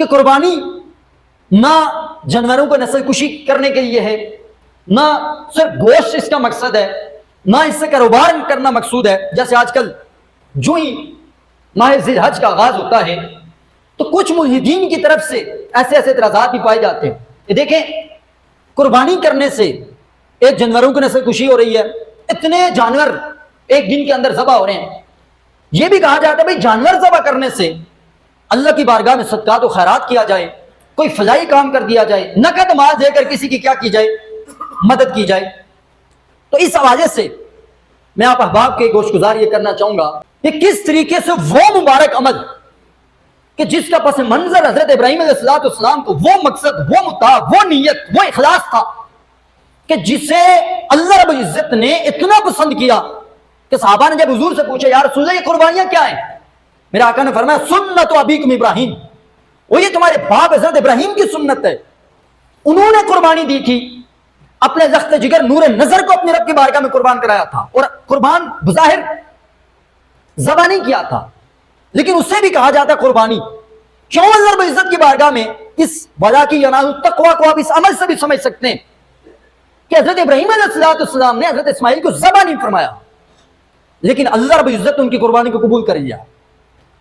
کہ قربانی نہ جانوروں کو نسل کشی کرنے کے لیے ہے، نہ صرف گوشت اس کا مقصد ہے، نہ اس سے کاروبار کرنا مقصود ہے. جیسے آج کل جو ہی ماہ ذی الحج کا آغاز ہوتا ہے تو کچھ ملحدین کی طرف سے ایسے اعتراضات بھی پائے جاتے ہیں کہ دیکھیں قربانی کرنے سے ایک جانوروں کی نسل کشی ہو رہی ہے، اتنے جانور ایک دن کے اندر ذبح ہو رہے ہیں. یہ بھی کہا جاتا ہے بھائی جانور ذبح کرنے سے اللہ کی بارگاہ میں صدقات و خیرات کیا جائے، کوئی فضائی کام کر دیا جائے، نقد مال دے کر کسی کی کیا کی جائے، مدد کی جائے. تو اس حوالے سے میں آپ احباب کے گوش گزار یہ کرنا چاہوں گا کہ کس طریقے سے وہ مبارک عمل کہ جس کا پس منظر حضرت ابراہیم علیہ السلام کو وہ مقصد، وہ مدعا، وہ نیت، وہ اخلاص تھا کہ جسے اللہ رب العزت نے اتنا پسند کیا کہ صحابہ نے جب حضور سے پوچھا یا رسول اللہ یہ قربانیاں کیا ہیں، میرے آقا نے فرمایا سنت ابیکم ابراہیم، وہ یہ تمہارے باپ حضرت ابراہیم کی سنت ہے. انہوں نے قربانی دی تھی، اپنے لخت جگر نور نظر کو اپنے رب کی بارگاہ میں قربان کرایا تھا، اور قربان بظاہر ذبح نہیں کیا تھا لیکن اسے بھی کہا جاتا قربانی. کیوں اللہ رب العزت کی بارگاہ میں اس وجہ کی ینال التقویٰ کو آپ اس عمل سے بھی سمجھ سکتے ہیں کہ حضرت ابراہیم علیہ السلام نے حضرت اسماعیل کو ذبح نہیں فرمایا لیکن اللہ رب العزت نے ان کی قربانی کو قبول کر لیا.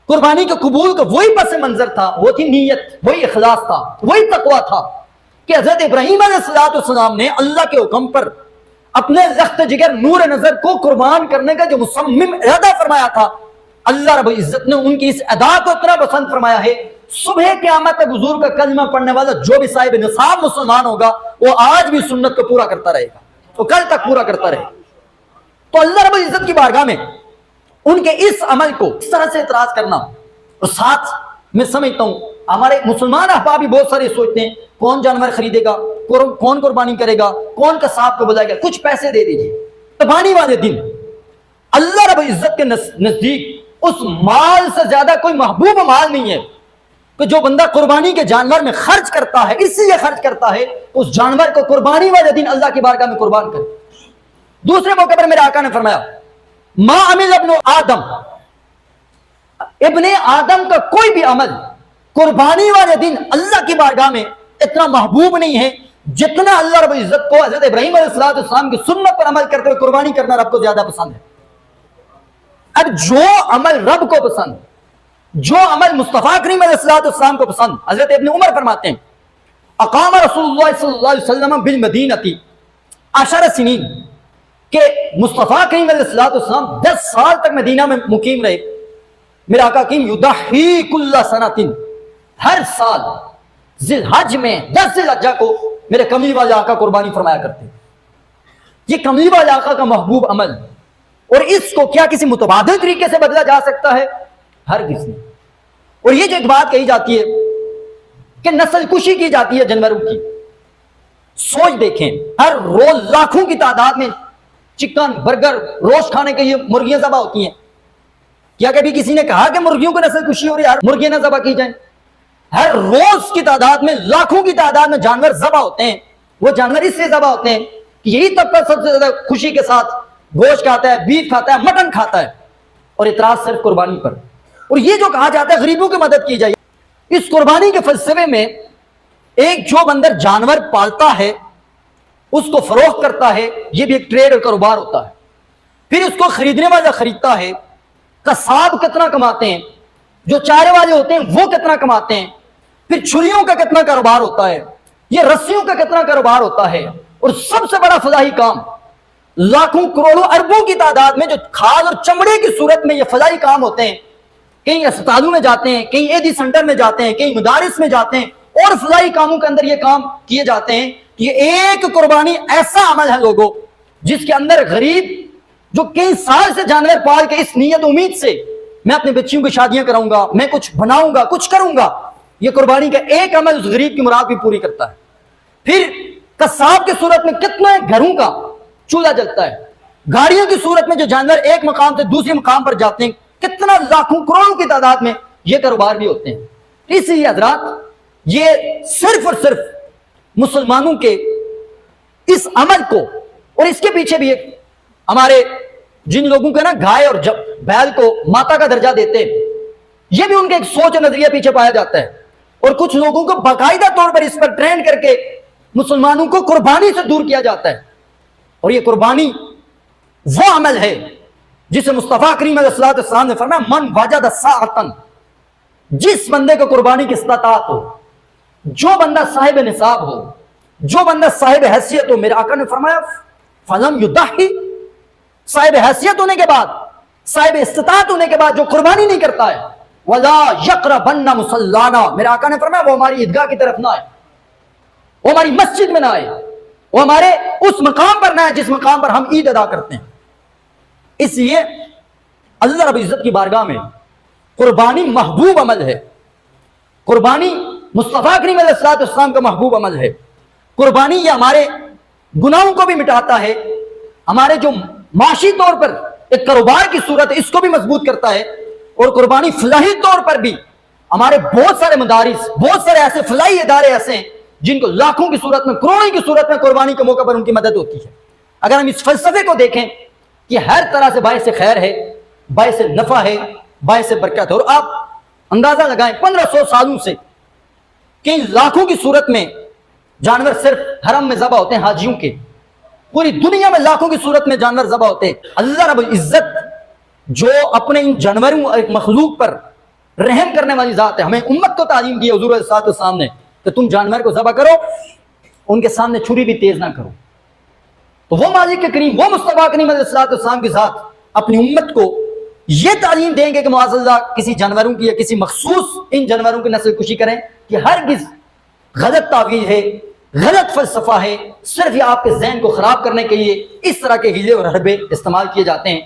قربانی کے قبول کا وہی پس منظر تھا، وہ تھی نیت، وہی اخلاص تھا، وہی تقویٰ تھا کہ حضرت ابراہیم علیہ السلام نے اللہ کے حکم پر اپنے لخت جگر نور نظر کو قربان کرنے کا جو مصمم ارادہ فرمایا تھا، اللہ رب العزت نے ان کی اس ادا کو اتنا پسند فرمایا ہے. صبح قیامت تک حضور کا کلمہ پڑھنے والا جو بھی صاحب نصاب مسلمان ہوگا وہ آج بھی سنت کو پورا کرتا رہے گا، وہ کل تک پورا کرتا رہے گا. تو اللہ رب العزت کی بارگاہ میں ان کے اس عمل کو اس طرح سے اعتراض کرنا، اور ساتھ میں سمجھتا ہوں ہمارے مسلمان احباب بھی بہت سارے سوچتے ہیں کون جانور خریدے گا، کون قربانی کرے گا، کون قصاب کو بلائے گا، کچھ پیسے دے دیجیے. قربانی والے دن اللہ رب العزت کے نزدیک اس مال سے زیادہ کوئی محبوب مال نہیں ہے کہ جو بندہ قربانی کے جانور میں خرچ کرتا ہے، اس لیے خرچ کرتا ہے اس جانور کو قربانی والے دن اللہ کی بارگاہ میں قربان کرے. دوسرے موقع پر میرے آقا نے فرمایا ما عمل ابن آدم، ابن آدم کا کوئی بھی عمل قربانی والے دن اللہ کی بارگاہ میں اتنا محبوب نہیں ہے جتنا اللہ رب العزت کو حضرت ابراہیم علیہ السلام کی سنت پر عمل کرتے ہوئے قربانی کرنا رب کو زیادہ پسند ہے. اب جو عمل رب کو پسند، جو عمل مصطفیٰ کریم علیہ السلام کو پسند، حضرت ابن عمر فرماتے ہیں اقام رسول اللہ صلی اللہ علیہ وسلم بالمدینہ 10 سنین، کہ مصطفیٰ کریم علیہ السلام 10 سال تک مدینہ میں مقیم رہے. میرا آقا کریم یضحی کل سنۃ، ہر سال ذی الحج میں 10 ذی الحجہ کو میرے کملی والے آقا قربانی فرمایا کرتے. یہ کملی والے آقا کا محبوب عمل، اور اس کو کیا کسی متبادل طریقے سے بدلا جا سکتا ہے؟ ہرگز نہیں. اور یہ جو ایک بات کہی جاتی ہے کہ نسل کشی کی جاتی ہے جانوروں کی، سوچ دیکھیں ہر روز لاکھوں کی تعداد میں چکن برگر روز کھانے کے لیے مرغیاں ذبح ہوتی ہیں. کیا کبھی کسی نے کہا کہ مرغیوں کو نسل کشی ہو رہی ہے مرغیاں نہ ذبح کی جائیں؟ ہر روز کی تعداد میں لاکھوں کی تعداد میں جانور ذبح ہوتے ہیں. وہ جانور اس سے ذبح ہوتے ہیں کہ یہی طبقہ سب سے زیادہ خوشی کے ساتھ گوشت کھاتا ہے، بیف کھاتا ہے، مٹن کھاتا ہے، اور اعتراض صرف قربانی پر. اور یہ جو کہا جاتا ہے غریبوں کی مدد کی جائے، اس قربانی کے فلسفے میں ایک جو بندر جانور پالتا ہے اس کو فروخت کرتا ہے، یہ بھی ایک ٹریڈ اور کاروبار ہوتا ہے. پھر اس کو خریدنے والا خریدتا ہے، قصاب کتنا کماتے ہیں، جو چارے والے ہوتے ہیں وہ کتنا کماتے ہیں، پھر چھریوں کا کتنا کاروبار ہوتا ہے، یہ رسیوں کا کتنا کاروبار ہوتا ہے. اور سب سے بڑا فلاحی کام، لاکھوں کروڑوں اربوں کی تعداد میں جو کھاد اور چمڑے کی صورت میں یہ فلاحی کام ہوتے ہیں، کہیں اسپتالوں میں جاتے ہیں، کہیں ایڈی سینٹر میں جاتے ہیں، کہیں مدارس میں جاتے ہیں، اور فلاحی کاموں کے اندر یہ کام کیے جاتے ہیں. یہ ایک قربانی ایسا عمل ہے لوگوں جس کے اندر غریب جو کئی سال سے جانور پال کے اس نیت امید سے میں اپنے بچیوں کی شادیاں کراؤں گا، میں کچھ بناؤں گا، کچھ کروں گا، یہ قربانی کا ایک عمل اس غریب کی مراد بھی پوری کرتا ہے. پھر قصاب کی صورت میں کتنے گھروں کا چولہا جلتا ہے، گاڑیوں کی صورت میں جو جانور ایک مقام سے دوسرے مقام پر جاتے ہیں، کتنا لاکھوں کروڑوں کی تعداد میں یہ کاروبار بھی ہوتے ہیں. اس لیے حضرات یہ صرف اور صرف مسلمانوں کے اس عمل کو، اور اس کے پیچھے بھی ایک ہمارے جن لوگوں کے نا گائے اور بیل کو ماتا کا درجہ دیتے ہیں، یہ بھی ان کے ایک سوچ و نظریہ پیچھے پایا جاتا ہے اور کچھ لوگوں کو باقاعدہ طور پر اس پر ٹرین کر کے مسلمانوں کو قربانی سے دور کیا جاتا ہے. اور یہ قربانی وہ عمل ہے جسے مصطفیٰ کریم علیہ السلام نے فرمایا من وجد ساعتن، جس بندے کو قربانی کی استطاعت ہو، جو بندہ صاحب نصاب ہو، جو بندہ صاحب حیثیت ہو، میرے آقا نے فرمایا فلم یضحی، صاحب حیثیت ہونے کے بعد، صاحب استطاعت ہونے کے بعد جو قربانی نہیں کرتا ہے، ولا یقربن مصلانا، میرے آقا نے فرمایا وہ ہماری عیدگاہ کی طرف نہ آئے، وہ ہماری مسجد میں نہ آئے، وہ ہمارے اس مقام پر نہ آئے جس مقام پر ہم عید ادا کرتے ہیں. اس لیے اللہ رب العزت کی بارگاہ میں قربانی محبوب عمل ہے. قربانی مصطفیٰ کریم علیہ السلام کا محبوب عمل ہے. قربانی یہ ہمارے گناہوں کو بھی مٹاتا ہے، ہمارے جو معاشی طور پر ایک کاروبار کی صورت ہے اس کو بھی مضبوط کرتا ہے. اور قربانی فلاحی طور پر بھی ہمارے بہت سارے مدارس، بہت سارے ایسے فلاحی ادارے ایسے ہیں جن کو لاکھوں کی صورت میں، کروڑوں کی صورت میں قربانی کے موقع پر ان کی مدد ہوتی ہے. اگر ہم اس فلسفے کو دیکھیں کہ ہر طرح سے باعث خیر ہے، باعث نفع ہے، باعث برکت ہے. اور آپ اندازہ لگائیں 1500 سالوں سے کہ لاکھوں کی صورت میں جانور صرف حرم میں ذبح ہوتے ہیں حاجیوں کے، پوری دنیا میں لاکھوں کی صورت میں جانور ذبح ہوتے ہیں. اللہ رب العزت جو اپنے ان جانوروں ایک مخلوق پر رحم کرنے والی ذات ہے، ہمیں امت کو تعلیم دی حضور علیہ السلام نے کہ تم جانور کو ذبح کرو، ان کے سامنے چھری بھی تیز نہ کرو. تو وہ مالک کریم، وہ مصطفیٰ کریم علیہ السلام کے ساتھ اپنی امت کو یہ تعلیم دیں گے کہ معاذ اللہ کسی جانوروں کی یا کسی مخصوص ان جانوروں کی نسل کشی کریں، کہ ہرگز غلط تعویل ہے، غلط فلسفہ ہے، صرف یہ آپ کے ذہن کو خراب کرنے کے لیے اس طرح کے ہیلے اور حربے استعمال کیے جاتے ہیں.